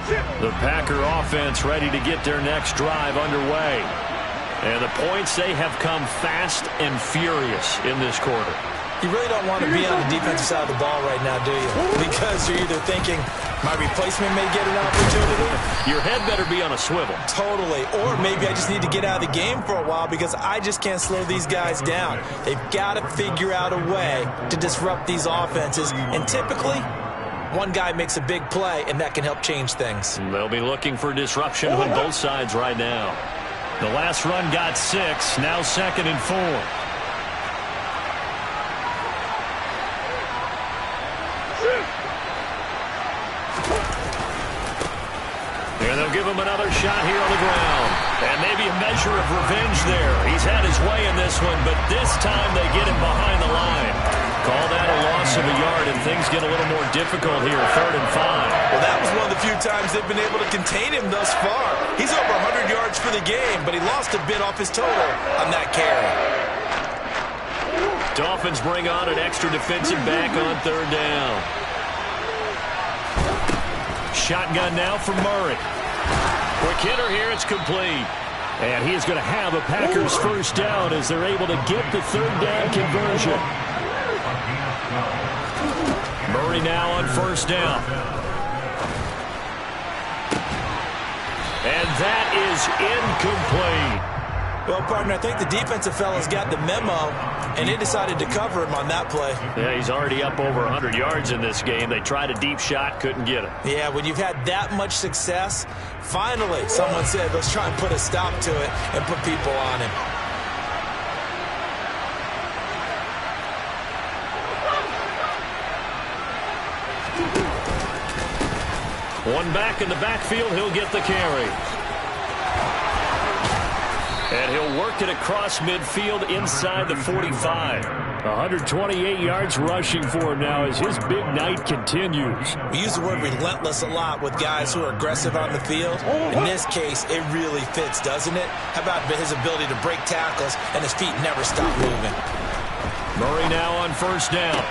The Packer offense ready to get their next drive underway. And the points, they have come fast and furious in this quarter. You really don't want to be on the defensive side of the ball right now, do you? Because you're either thinking, my replacement may get an opportunity. Your head better be on a swivel. Totally. Or maybe I just need to get out of the game for a while because I just can't slow these guys down. They've got to figure out a way to disrupt these offenses. And typically, one guy makes a big play, and that can help change things. They'll be looking for disruption on both sides right now. The last run got 6, now 2nd and 4. And they'll give him another shot here on the ground. And maybe a measure of revenge there. He's had his way in this one, but this time they get him behind the line. Call that a loss of a yard, and things get a little more difficult here, 3rd and 5. Well, that was one of the few times they've been able to contain him thus far. He's over 100 yards for the game, but he lost a bit off his total on that carry. Dolphins bring on an extra defensive back on 3rd down. Shotgun now for Murray. Quick hitter here, it's complete. And he is going to have a Packers first down as they're able to get the 3rd down conversion. Murray now on 1st down. And that is incomplete. Well, partner, I think the defensive fella's got the memo, and they decided to cover him on that play. Yeah, he's already up over 100 yards in this game. They tried a deep shot, couldn't get it. Yeah, when you've had that much success, finally someone said, let's try and put a stop to it and put people on him. One back in the backfield, he'll get the carry. And he'll work it across midfield inside the 45. 128 yards rushing for him now as his big night continues. We use the word relentless a lot with guys who are aggressive on the field. In this case, it really fits, doesn't it? How about his ability to break tackles and his feet never stop moving? Murray now on 1st down.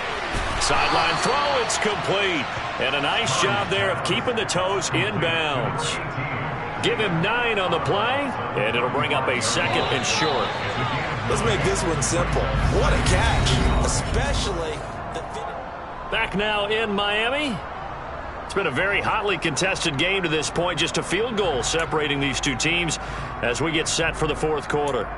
Sideline throw, it's complete. And a nice job there of keeping the toes inbounds. Give him 9 on the play, and it'll bring up a 2nd and short. Let's make this one simple. What a catch, especially the... Back now in Miami. It's been a very hotly contested game to this point. Just a field goal separating these two teams as we get set for the 4th quarter.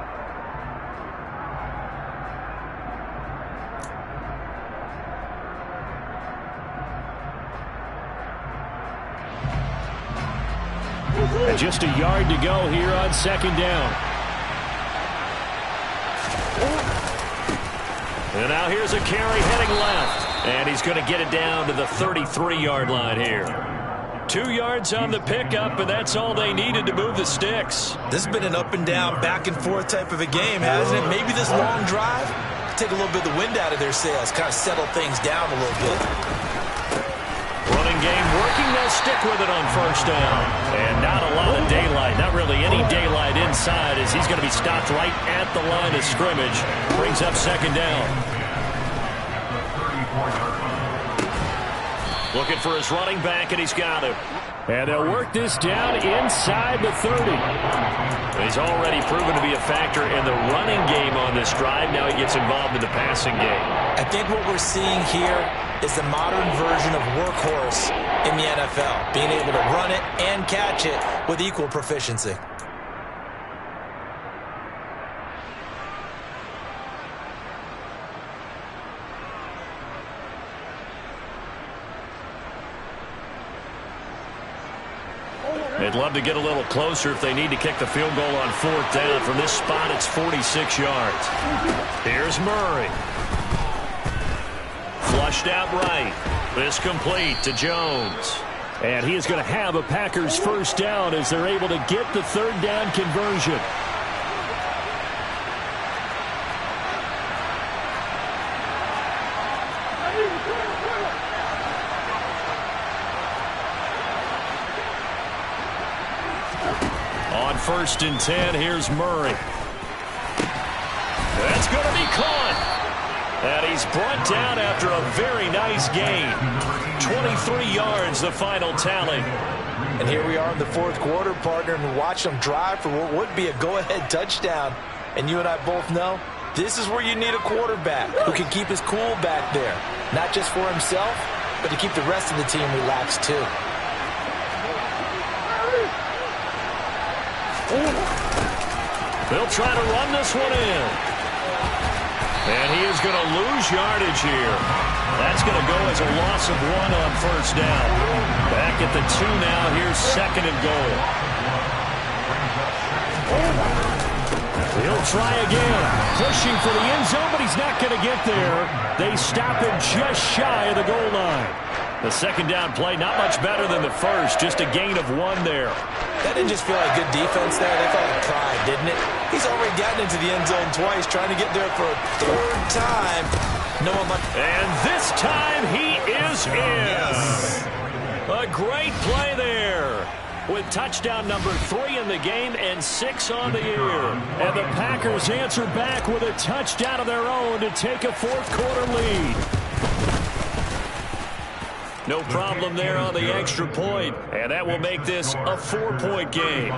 And just a yard to go here on 2nd down. And now here's a carry heading left. And he's going to get it down to the 33-yard line here. 2 yards on the pickup, and that's all they needed to move the sticks. This has been an up and down, back and forth type of a game, hasn't it? Maybe this long drive take a little bit of the wind out of their sails, kind of settle things down a little bit. Running game working, they'll stick with it on 1st down. And not a lot of daylight, not really any daylight inside as he's going to be stopped right at the line of scrimmage. Brings up 2nd down. Looking for his running back, and he's got him. And they'll work this down inside the 30. He's already proven to be a factor in the running game on this drive. Now he gets involved in the passing game. I think what we're seeing here is the modern version of workhorse in the NFL, being able to run it and catch it with equal proficiency. They'd love to get a little closer if they need to kick the field goal on 4th down. From this spot, it's 46 yards. Here's Murray. Flushed out right. This complete to Jones. And he is going to have a Packers first down as they're able to get the 3rd down conversion. On 1st and 10, here's Murray. That's going to be caught. And he's brought down after a very nice gain. 23 yards, the final tally. And here we are in the fourth quarter, partner, and watch them drive for what would be a go-ahead touchdown. And you and I both know this is where you need a quarterback who can keep his cool back there. Not just for himself, but to keep the rest of the team relaxed too. They'll try to run this one in. And he is going to lose yardage here. That's going to go as a loss of 1 on first down. Back at the 2 now. Here's 2nd and goal. He'll try again. Pushing for the end zone, but he's not going to get there. They stop him just shy of the goal line. The 2nd down play, not much better than the first. Just a gain of 1 there. That didn't just feel like good defense there. That felt like pride, didn't it? He's already gotten into the end zone twice, trying to get there for a 3rd time. No one left. And this time he is in. Yes. A great play there. With touchdown number 3 in the game and 6 on the year. And the Packers answer back with a touchdown of their own to take a 4th quarter lead. No problem there on the extra point, and that will make this a 4-point game.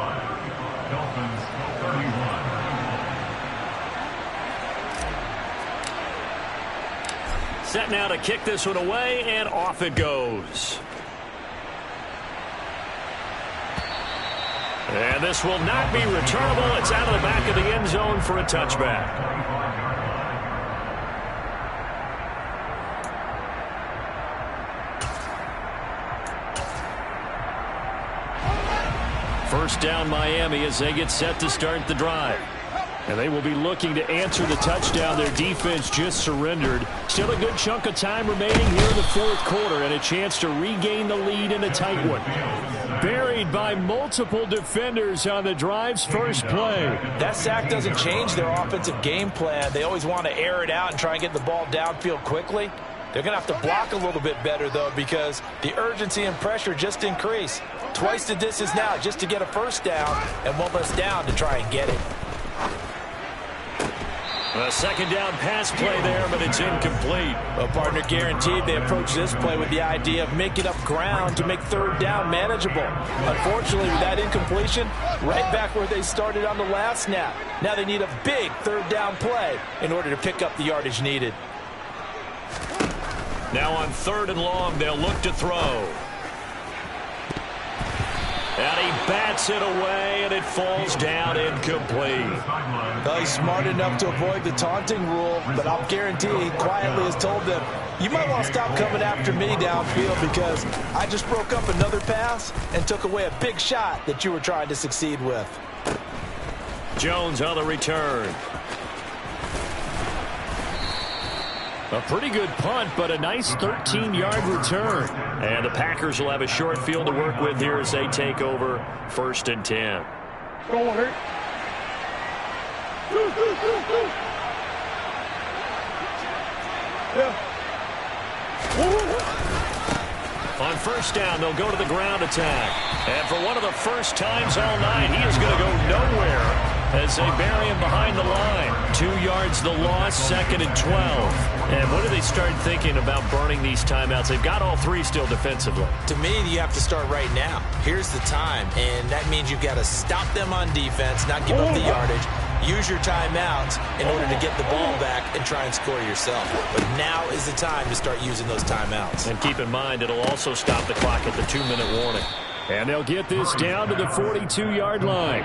Set now to kick this one away, and off it goes. And this will not be returnable. It's out of the back of the end zone for a touchback. First down Miami as they get set to start the drive. And they will be looking to answer the touchdown their defense just surrendered. Still a good chunk of time remaining here in the 4th quarter and a chance to regain the lead in a tight one. Buried by multiple defenders on the drive's first play. That sack doesn't change their offensive game plan. They always want to air it out and try and get the ball downfield quickly. They're going to have to block a little bit better, though, because the urgency and pressure just increase. Twice the distance now just to get a first down and 1 less down to try and get it. A 2nd down pass play there, but it's incomplete. Well, partner, guaranteed they approach this play with the idea of making up ground to make 3rd down manageable. Unfortunately, with that incompletion, right back where they started on the last snap. Now they need a big 3rd down play in order to pick up the yardage needed. Now on 3rd and long, they'll look to throw. And he bats it away, and it falls down incomplete. Well, he's smart enough to avoid the taunting rule, but I'll guarantee he quietly has told them, you might want to stop coming after me downfield because I just broke up another pass and took away a big shot that you were trying to succeed with. Jones on the return. A pretty good punt, but a nice 13-yard return. And the Packers will have a short field to work with here as they take over 1st and 10. On 1st down, they'll go to the ground attack. And for one of the first times all night, he is going to go nowhere as they bury him behind the line. 2 yards the loss, 2nd and 12. And what do they start thinking about burning these timeouts? They've got all 3 still defensively. To me, you have to start right now. Here's the time, and that means you've got to stop them on defense, not give up the yardage, use your timeouts in order to get the ball back and try and score yourself. But now is the time to start using those timeouts. And keep in mind, it'll also stop the clock at the 2-minute warning. And they'll get this down to the 42-yard line.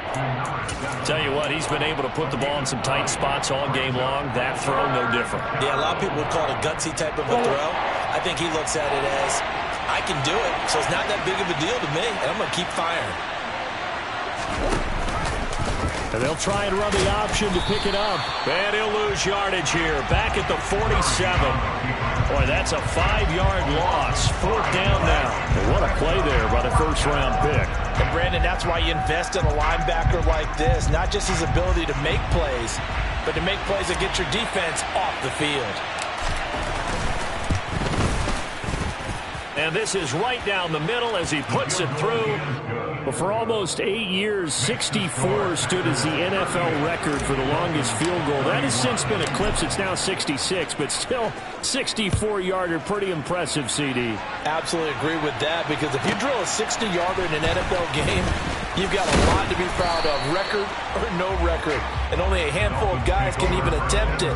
Tell you what, he's been able to put the ball in some tight spots all game long. That throw, no different. Yeah, a lot of people would call it a gutsy type of a throw. I think he looks at it as, I can do it, so it's not that big of a deal to me, and I'm going to keep firing. And they'll try and run the option to pick it up. And he'll lose yardage here. Back at the 47. Boy, that's a 5-yard loss. 4th down now. And what a play there by the first-round pick. And, Brandon, that's why you invest in a linebacker like this. Not just his ability to make plays, but to make plays that get your defense off the field. And this is right down the middle as he puts it through. Well, for almost 8 years, 64 stood as the NFL record for the longest field goal. That has since been eclipsed. It's now 66, but still 64-yarder. Pretty impressive, CD. Absolutely agree with that, because if you drill a 60-yarder in an NFL game, you've got a lot to be proud of, record or no record. And only a handful of guys can even attempt it.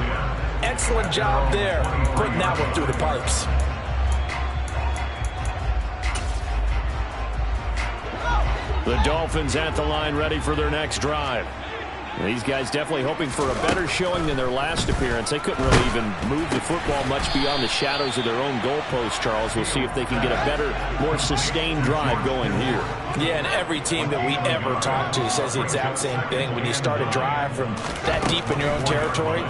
Excellent job there, putting that one through the pipes. The Dolphins at the line, ready for their next drive. These guys definitely hoping for a better showing than their last appearance. They couldn't really even move the football much beyond the shadows of their own goalpost, Charles. We'll see if they can get a better, more sustained drive going here. Yeah, and every team that we ever talk to says the exact same thing. When you start a drive from that deep in your own territory,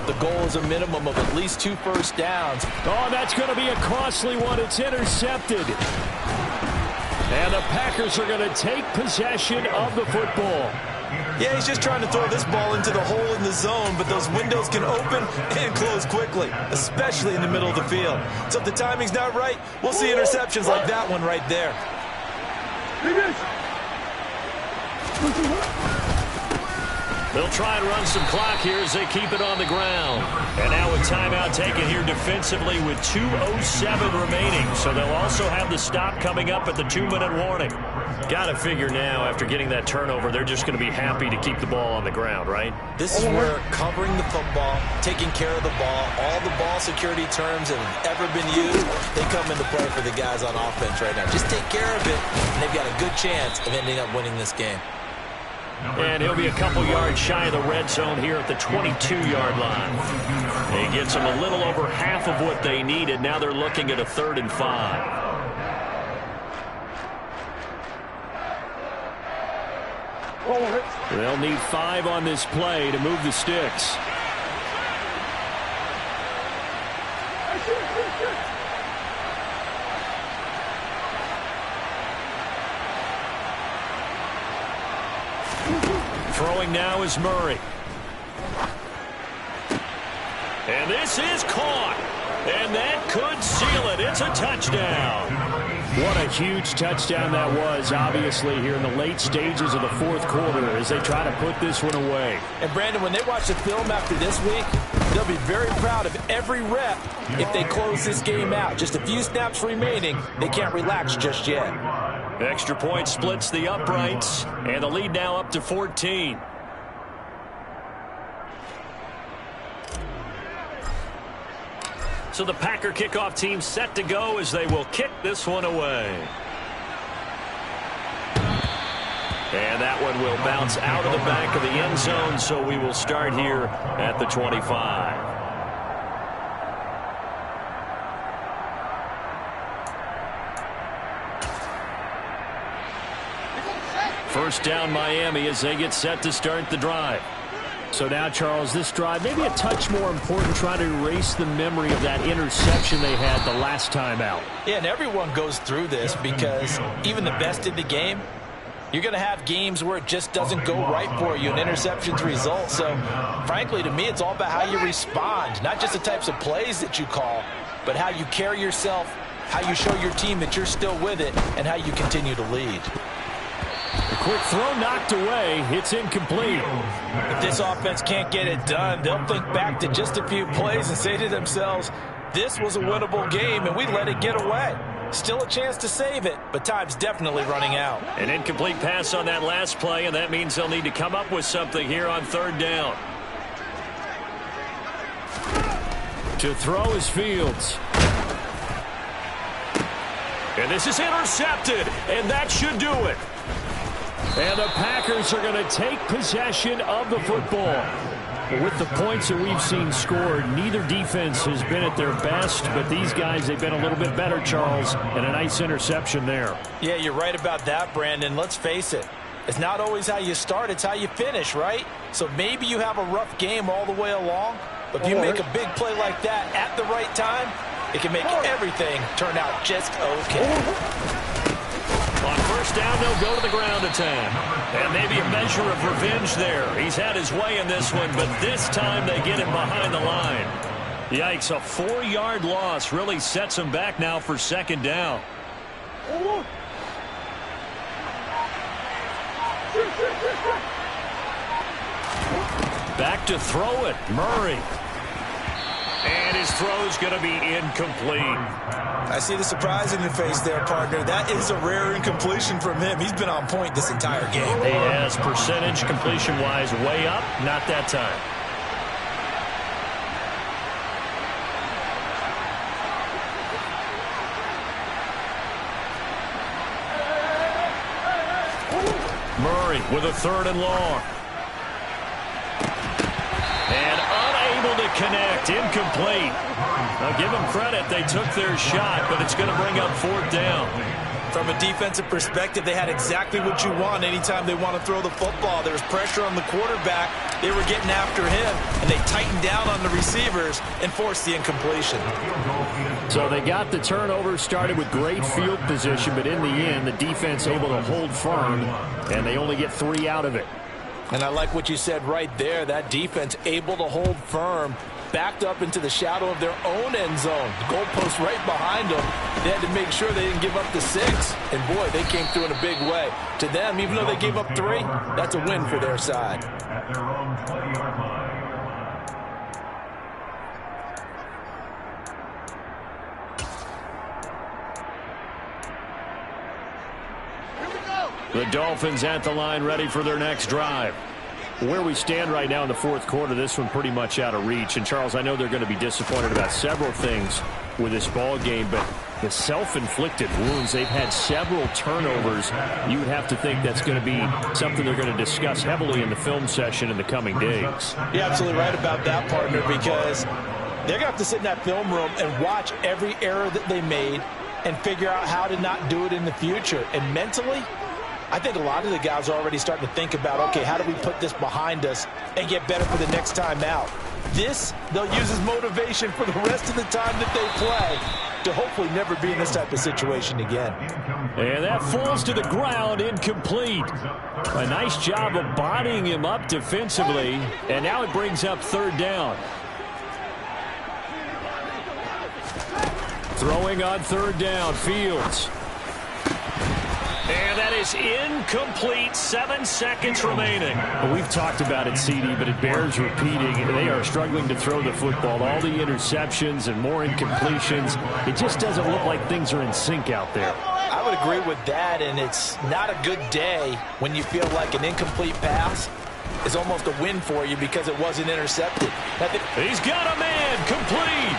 the goal is a minimum of at least 2 first downs. Oh, that's going to be a costly one. It's intercepted. And the Packers are going to take possession of the football. Yeah, he's just trying to throw this ball into the hole in the zone, but those windows can open and close quickly, especially in the middle of the field. So if the timing's not right, we'll see interceptions like that one right there. They'll try and run some clock here as they keep it on the ground. And now a timeout taken here defensively with 2:07 remaining. So they'll also have the stop coming up at the 2-minute warning. Got to figure now, after getting that turnover, they're just going to be happy to keep the ball on the ground, right? This is where covering the football, taking care of the ball, all the ball security terms that have ever been used, they come into play for the guys on offense right now. Just take care of it, and they've got a good chance of ending up winning this game. And he'll be a couple yards shy of the red zone here at the 22-yard line. He gets them a little over half of what they needed. Now they're looking at a 3rd and 5. They'll need 5 on this play to move the sticks. Throwing now is Murray. And this is caught. And that could seal it. It's a touchdown. What a huge touchdown that was, obviously, here in the late stages of the 4th quarter as they try to put this one away. And, Brandon, when they watch the film after this week, they'll be very proud of every rep if they close this game out. Just a few snaps remaining. They can't relax just yet. Extra point splits the uprights, and the lead now up to 14. So the Packer kickoff team set to go as they will kick this one away. And that one will bounce out of the back of the end zone, so we will start here at the 25. First down Miami as they get set to start the drive. So now, Charles, this drive maybe a touch more important, trying to erase the memory of that interception they had the last time out. Yeah, and everyone goes through this because even the best in the game, you're going to have games where it just doesn't go right for you, and interceptions result. So, frankly, to me, it's all about how you respond, not just the types of plays that you call, but how you carry yourself, how you show your team that you're still with it, and how you continue to lead. A quick throw knocked away. It's incomplete. If this offense can't get it done, they'll think back to just a few plays and say to themselves, this was a winnable game, and we let it get away. Still a chance to save it, but time's definitely running out. An incomplete pass on that last play, and that means they'll need to come up with something here on 3rd down. To throw is Fields. And this is intercepted, and that should do it. And the Packers are going to take possession of the football. With the points that we've seen scored, neither defense has been at their best, but these guys, they've been a little bit better, Charles, and a nice interception there. Yeah, you're right about that, Brandon. Let's face it. It's not always how you start, it's how you finish, right? So maybe you have a rough game all the way along, but if you make a big play like that at the right time, it can make everything turn out just okay. On first down, they'll go to the ground attack. And maybe a measure of revenge there. He's had his way in this one, but this time they get him behind the line. Yikes, a 4-yard loss really sets him back now for 2nd down. Back to throw it, Murray. And his throw's going to be incomplete. I see the surprise in your face there, partner. That is a rare incompletion from him. He's been on point this entire game. He has percentage completion-wise way up, not that time. Murray with a 3rd and long. And unable to connect. Incomplete. Now give them credit. They took their shot, but it's going to bring up 4th down. From a defensive perspective, they had exactly what you want anytime they want to throw the football. There was pressure on the quarterback. They were getting after him, and they tightened down on the receivers and forced the incompletion. So they got the turnover started with great field position, but in the end, the defense able to hold firm, and they only get 3 out of it. And I like what you said right there. That defense able to hold firm, backed up into the shadow of their own end zone. The goalpost right behind them. They had to make sure they didn't give up the 6. And, boy, they came through in a big way. To them, even though they gave up 3, that's a win for their side. At their own 20-yard line. The Dolphins at the line, ready for their next drive. Where we stand right now in the 4th quarter, this one pretty much out of reach. And, Charles, I know they're going to be disappointed about several things with this ball game, but the self-inflicted wounds, they've had several turnovers. You would have to think that's going to be something they're going to discuss heavily in the film session in the coming days. You're absolutely right about that, partner, because they're going to have to sit in that film room and watch every error that they made and figure out how to not do it in the future. And mentally, I think a lot of the guys are already starting to think about, okay, how do we put this behind us and get better for the next time out? This, they'll use as motivation for the rest of the time that they play to hopefully never be in this type of situation again. And that falls to the ground, incomplete. A nice job of bodying him up defensively, and now it brings up 3rd down. Throwing on 3rd down, Fields. And that is incomplete. 7 seconds remaining. Well, we've talked about it, CD, but it bears repeating. They are struggling to throw the football. All the interceptions and more incompletions. It just doesn't look like things are in sync out there. I would agree with that, and it's not a good day when you feel like an incomplete pass is almost a win for you because it wasn't intercepted. He's got a man, complete.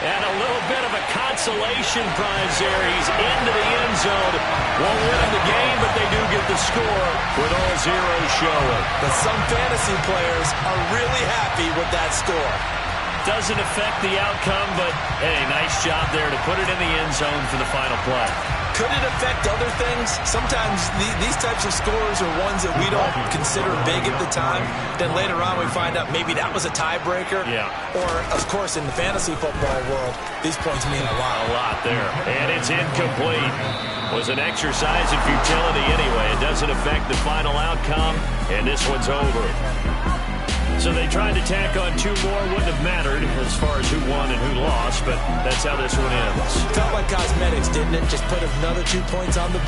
And a little bit of a consolation prize there. He's into the end zone. Won't win in the game, but they do get the score with all zeros showing. But some fantasy players are really happy with that score. Doesn't affect the outcome, but, hey, nice job there to put it in the end zone for the final play. Could it affect other things? Sometimes these types of scores are ones that we don't consider big at the time. Then later on we find out maybe that was a tiebreaker. Yeah. Or, of course, in the fantasy football world, these points mean a lot. A lot there. And it's incomplete. Was an exercise in futility anyway. It doesn't affect the final outcome, and this one's over. So they tried to tack on 2 more. Wouldn't have mattered as far as who won and who lost, but that's how this one ends. Felt like cosmetics, didn't it? Just put another 2 points on the board.